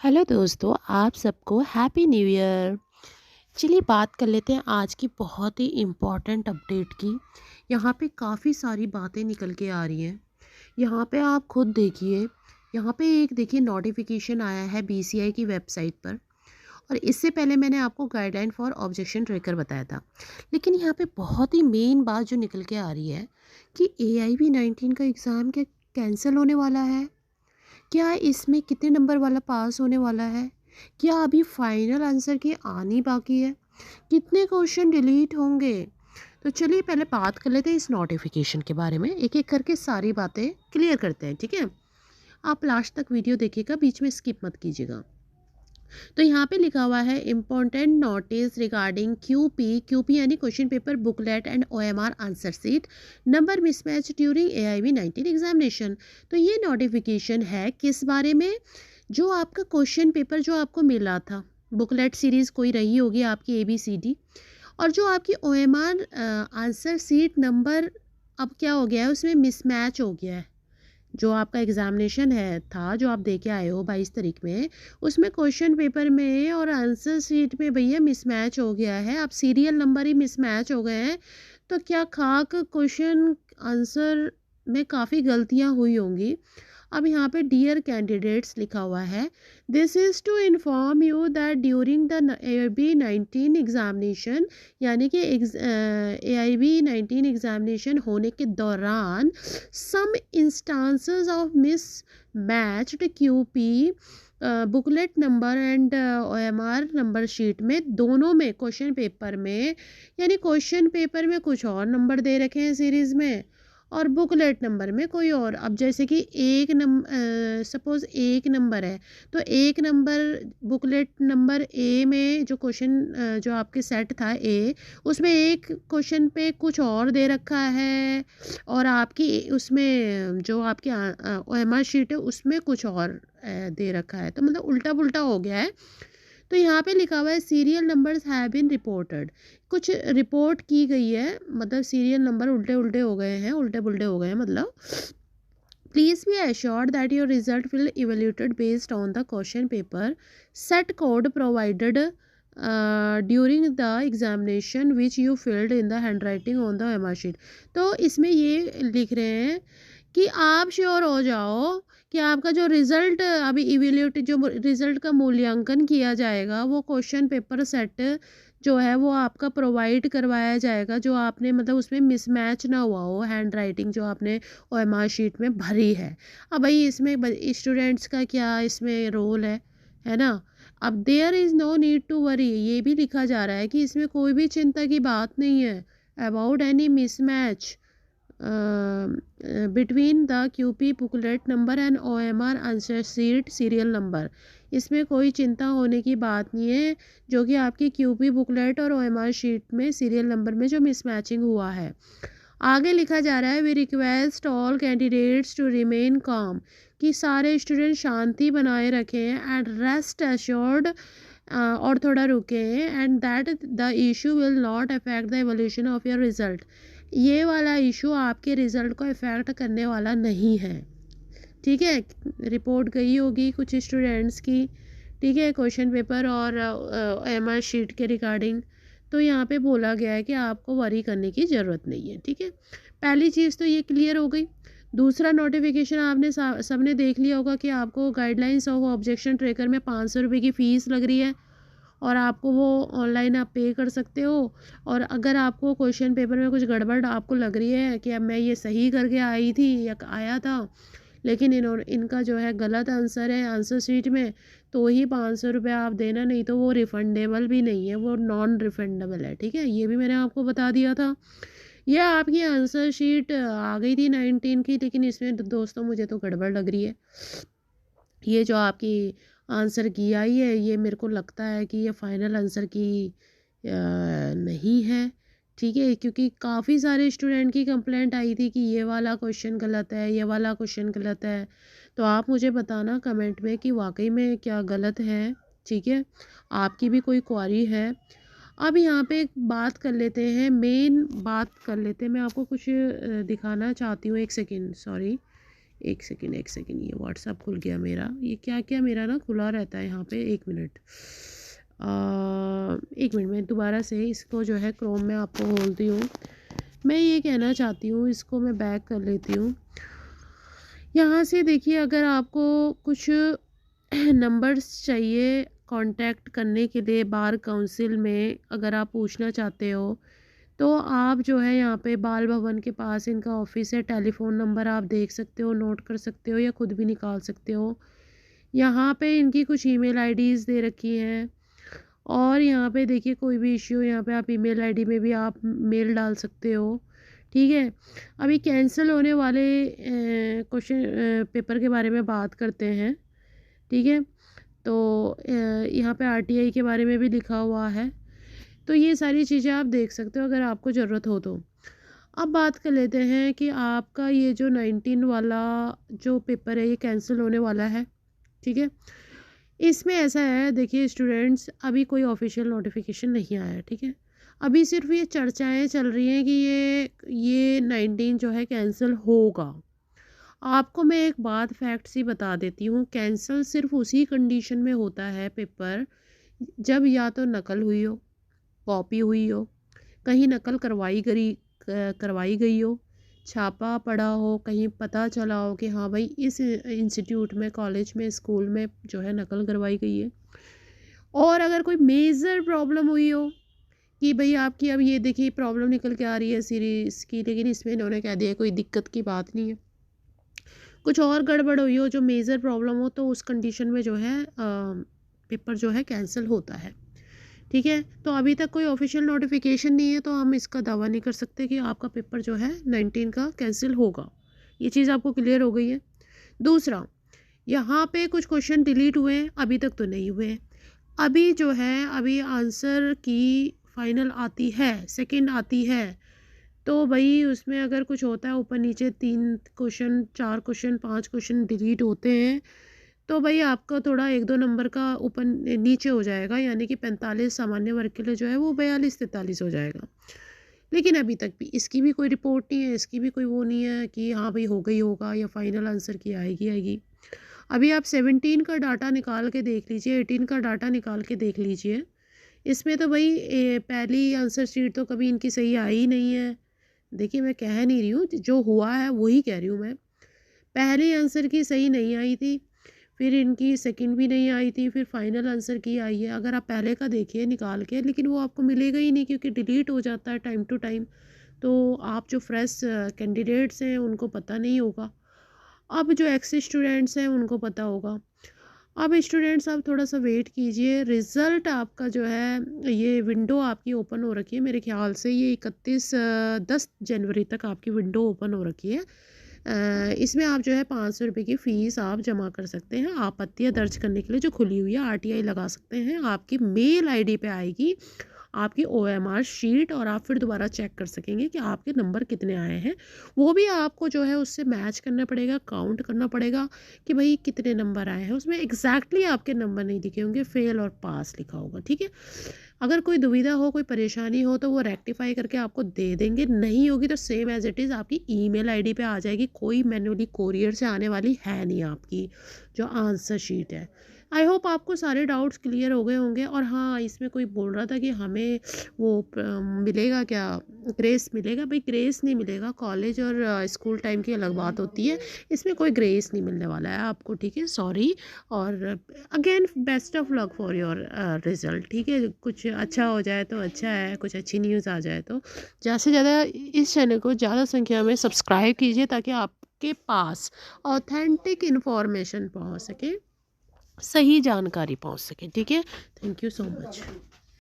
Hello दोस्तों, आप सबको हैप्पी न्यू ईयर। चलिए बात कर लेते हैं आज की बहुत ही इम्पोर्टेंट अपडेट की। यहाँ पे काफ़ी सारी बातें निकल के आ रही हैं। यहाँ पे आप खुद देखिए, यहाँ पे एक देखिए नोटिफिकेशन आया है बीसीआई की वेबसाइट पर। और इससे पहले मैंने आपको गाइडलाइन फॉर ऑब्जेक्शन ट्रेकर बताया था। लेकिन यहाँ पे बहुत ही मेन बात जो निकल के आ रही है कि AIB-19 का एग्ज़ाम क्या कैंसिल होने वाला है। क्या इसमें कितने नंबर वाला पास होने वाला है? क्या अभी फाइनल आंसर की आनी बाकी है? कितने क्वेश्चन डिलीट होंगे? तो चलिए पहले बात कर लेते हैं इस नोटिफिकेशन के बारे में। एक-एक करके सारी बातें क्लियर करते हैं, ठीक है? आप लास्ट तक वीडियो देखिएगा, बीच में स्किप मत कीजिएगा। तो यहाँ पे लिखा हुआ है इम्पोर्टेंट नोटिस रिगार्डिंग क्यूपी यानी question paper booklet and OMR answer sheet number mismatch during AIB-19 examination. तो ये नोटिफिकेशन है किस बारे में? जो आपका क्वेश्चन पेपर जो आपको मिला था, बुकलेट सीरीज़ कोई रही होगी आपकी ABCD, और जो आपकी OMR आंसर सीट नंबर अब क्या हो गया है, उसमें मिसमैच हो गया है। जो आपका एग्ज़ामिनेशन है था, जो आप दे के आए हो 22 तारीख में, उसमें क्वेश्चन पेपर में और आंसर शीट में भैया मिसमैच हो गया है। अब सीरियल नंबर ही मिसमैच हो गए हैं, तो क्या खाक क्वेश्चन आंसर में काफ़ी गलतियाँ हुई होंगी। अब यहाँ पे डियर कैंडिडेट्स लिखा हुआ है, this is to inform you that during the AIB-19 examination, यानी कि AIB-19 एग्जामिनेशन होने के दौरान some instances of mismatched QP booklet number and OMR number sheet में, दोनों में क्वेश्चन पेपर में, यानी क्वेश्चन पेपर में कुछ और नंबर दे रखे हैं सीरीज़ में और बुकलेट नंबर में कोई और। अब जैसे कि सपोज़ एक नंबर है, तो एक नंबर बुकलेट नंबर A में जो क्वेश्चन जो आपके सेट था A, उसमें एक क्वेश्चन पे कुछ और दे रखा है और आपकी उसमें जो आपकी OMR शीट है उसमें कुछ और दे रखा है, तो मतलब उल्टा पुल्टा हो गया है। तो यहाँ पे लिखा हुआ है serial numbers have been reported, कुछ रिपोर्ट की गई है, मतलब सीरियल नंबर उल्टे उल्टे हो गए हैं, उल्टे पुल्टे हो गए हैं मतलब। Please be assured that your result will evaluated based on the question paper set code provided during the examination which you filled in the handwriting on the OMR sheet। तो इसमें ये लिख रहे हैं कि आप श्योर हो जाओ कि आपका जो रिज़ल्ट अभी इवेल्यूट जो रिज़ल्ट का मूल्यांकन किया जाएगा, वो क्वेश्चन पेपर सेट जो है वो आपका प्रोवाइड करवाया जाएगा, जो आपने मतलब उसमें मिसमैच ना हुआ हो, हैंड राइटिंग जो आपने OMR शीट में भरी है। अब भाई इसमें स्टूडेंट्स का क्या इसमें रोल है ना। अब there is no need to worry, ये भी लिखा जा रहा है कि इसमें कोई भी चिंता की बात नहीं है about any mismatch between the QP booklet number and OMR answer sheet serial number. इसमें कोई चिंता होने की बात नहीं है, जो कि आपकी QP बुकलेट और OMR शीट में सीरियल नंबर में जो मिसमैचिंग हुआ है। आगे लिखा जा रहा है, we request all candidates to remain calm, कि सारे स्टूडेंट शांति बनाए रखें एंड रेस्ट एश्योर्ड, और थोड़ा रुकें, and that the issue will not affect the evolution of your result. ये वाला इशू आपके रिज़ल्ट को इफ़ेक्ट करने वाला नहीं है, ठीक है। रिपोर्ट गई होगी कुछ स्टूडेंट्स की, ठीक है, क्वेश्चन पेपर और OMR शीट के रिगार्डिंग। तो यहाँ पे बोला गया है कि आपको वरी करने की ज़रूरत नहीं है, ठीक है। पहली चीज़ तो ये क्लियर हो गई। दूसरा नोटिफिकेशन आपने सबने देख लिया होगा कि आपको गाइडलाइंस ऑफ ऑब्जेक्शन ट्रेकर में 500 रुपये की फ़ीस लग रही है, और आपको वो ऑनलाइन आप पे कर सकते हो। और अगर आपको क्वेश्चन पेपर में कुछ गड़बड़ आपको लग रही है कि अब मैं ये सही करके आई थी या आया था, लेकिन इनका जो है गलत आंसर है आंसर शीट में, तो ही 500 रुपये आप देना, नहीं तो वो रिफ़ंडेबल भी नहीं है, वो नॉन रिफ़ंडेबल है, ठीक है। ये भी मैंने आपको बता दिया था। यह आपकी आंसर शीट आ गई थी 19 की, लेकिन इसमें दोस्तों मुझे तो गड़बड़ लग रही है। ये जो आपकी आंसर की आई है, ये मेरे को लगता है कि ये फाइनल आंसर की नहीं है, ठीक है, क्योंकि काफ़ी सारे स्टूडेंट की कंप्लेंट आई थी कि ये वाला क्वेश्चन गलत है, ये वाला क्वेश्चन गलत है। तो आप मुझे बताना कमेंट में कि वाकई में क्या गलत है, ठीक है, आपकी भी कोई क्वारी है। अब यहाँ पे एक बात कर लेते हैं, मेन बात कर लेते हैं। मैं आपको कुछ दिखाना चाहती हूँ, एक सेकेंड, सॉरी, एक सेकेंड ये व्हाट्सअप खुल गया मेरा। ये क्या क्या मेरा ना खुला रहता है यहाँ पे। एक मिनट मैं दोबारा से इसको जो है क्रोम में आपको खोलती हूँ। मैं ये कहना चाहती हूँ, इसको मैं बैक कर लेती हूँ। यहाँ से देखिए, अगर आपको कुछ नंबर्स चाहिए कांटेक्ट करने के लिए बार काउंसिल में, अगर आप पूछना चाहते हो तो आप जो है यहाँ पे बाल भवन के पास इनका ऑफिस है। टेलीफ़ोन नंबर आप देख सकते हो, नोट कर सकते हो या ख़ुद भी निकाल सकते हो। यहाँ पे इनकी कुछ ईमेल आईडीज़ दे रखी हैं और यहाँ पे देखिए कोई भी इश्यू, यहाँ पे आप ईमेल आईडी में भी आप मेल डाल सकते हो। ठीक है, अभी कैंसिल होने वाले क्वेश्चन पेपर के बारे में बात करते हैं। ठीक है, तो यहाँ पे आरटीआई के बारे में भी लिखा हुआ है, तो ये सारी चीज़ें आप देख सकते हो अगर आपको ज़रूरत हो तो। अब बात कर लेते हैं कि आपका ये जो 19 वाला जो पेपर है ये कैंसिल होने वाला है। ठीक है, इसमें ऐसा है, देखिए स्टूडेंट्स, अभी कोई ऑफिशियल नोटिफिकेशन नहीं आया है। ठीक है, अभी सिर्फ ये चर्चाएं चल रही हैं कि ये 19 जो है कैंसिल होगा। आपको मैं एक बात फैक्ट सी बता देती हूँ, कैंसिल सिर्फ उसी कंडीशन में होता है पेपर जब या तो नकल हुई हो, कॉपी हुई हो, कहीं नकल करवाई गई हो, छापा पड़ा हो, कहीं पता चला हो कि हाँ भाई इस इंस्टीट्यूट में, कॉलेज में, स्कूल में जो है नकल करवाई गई है। और अगर कोई मेजर प्रॉब्लम हुई हो कि भाई आपकी अब ये देखिए प्रॉब्लम निकल के आ रही है सीरीज की, लेकिन इसमें इन्होंने कह दिया कोई दिक्कत की बात नहीं है, कुछ और गड़बड़ हुई हो जो मेजर प्रॉब्लम हो, तो उस कंडीशन में जो है पेपर जो है कैंसिल होता है। ठीक है, तो अभी तक कोई ऑफिशियल नोटिफिकेशन नहीं है तो हम इसका दावा नहीं कर सकते कि आपका पेपर जो है 19 का कैंसिल होगा। ये चीज़ आपको क्लियर हो गई है। दूसरा, यहाँ पे कुछ क्वेश्चन डिलीट हुए हैं, अभी तक तो नहीं हुए। अभी जो है अभी आंसर की फाइनल आती है, सेकंड आती है, तो भाई उसमें अगर कुछ होता है ऊपर नीचे 3 क्वेश्चन, 4 क्वेश्चन, 5 क्वेश्चन डिलीट होते हैं, तो भाई आपका थोड़ा 1-2 नंबर का ऊपर नीचे हो जाएगा, यानी कि 45 सामान्य वर्ग के लिए जो है वो 42-43 हो जाएगा। लेकिन अभी तक भी इसकी भी कोई रिपोर्ट नहीं है, इसकी भी कोई वो नहीं है कि हाँ भाई हो गई होगा या फाइनल आंसर की आएगी। अभी आप 17 का डाटा निकाल के देख लीजिए, 18 का डाटा निकाल के देख लीजिए। इसमें तो भाई पहली आंसर शीट तो कभी इनकी सही आई ही नहीं है। देखिए, मैं कह नहीं रही हूँ, जो हुआ है वही कह रही हूँ मैं। पहली आंसर की सही नहीं आई थी, फिर इनकी सेकंड भी नहीं आई थी, फिर फाइनल आंसर की आई है। अगर आप पहले का देखिए निकाल के, लेकिन वो आपको मिलेगा ही नहीं क्योंकि डिलीट हो जाता है टाइम टू टाइम, तो आप जो फ्रेश कैंडिडेट्स हैं उनको पता नहीं होगा। अब जो एक्स स्टूडेंट्स हैं उनको पता होगा। अब स्टूडेंट्स आप थोड़ा सा वेट कीजिए, रिज़ल्ट आपका जो है ये विंडो आपकी ओपन हो रखी है, मेरे ख्याल से ये 10 जनवरी तक आपकी विंडो ओपन हो रखी है। इसमें आप जो है 500 रुपये की फ़ीस आप जमा कर सकते हैं। आपत्तियाँ दर्ज करने के लिए जो खुली हुई है आरटीआई लगा सकते हैं। आपकी मेल आईडी पे आएगी आपकी ओएमआर शीट और आप फिर दोबारा चेक कर सकेंगे कि आपके नंबर कितने आए हैं। वो भी आपको जो है उससे मैच करना पड़ेगा, काउंट करना पड़ेगा कि भाई कितने नंबर आए हैं। उसमें एग्जैक्टली आपके नंबर नहीं दिखे होंगे, फेल और पास लिखा होगा। ठीक है, अगर कोई दुविधा हो, कोई परेशानी हो तो वो रेक्टिफाई करके आपको दे देंगे, नहीं होगी तो सेम एज इट इज़ आपकी ईमेल आईडी पे आ जाएगी। कोई मैन्युअली कोरियर से आने वाली है नहीं आपकी जो आंसर शीट है। आई होप आपको सारे डाउट्स क्लियर हो गए होंगे। और हाँ, इसमें कोई बोल रहा था कि हमें वो मिलेगा क्या, ग्रेस मिलेगा? भाई ग्रेस नहीं मिलेगा, कॉलेज और स्कूल टाइम की अलग बात होती है, इसमें कोई ग्रेस नहीं मिलने वाला है आपको। ठीक है, सॉरी, और again best of luck for your result. ठीक है, कुछ अच्छा हो जाए तो अच्छा है, कुछ अच्छी न्यूज़ आ जाए तो ज़्यादा से ज़्यादा इस चैनल को ज़्यादा संख्या में सब्सक्राइब कीजिए ताकि आपके पास ऑथेंटिक इन्फॉर्मेशन पहुंच सके, सही जानकारी पहुंच सके। ठीक है, थैंक यू सो मच।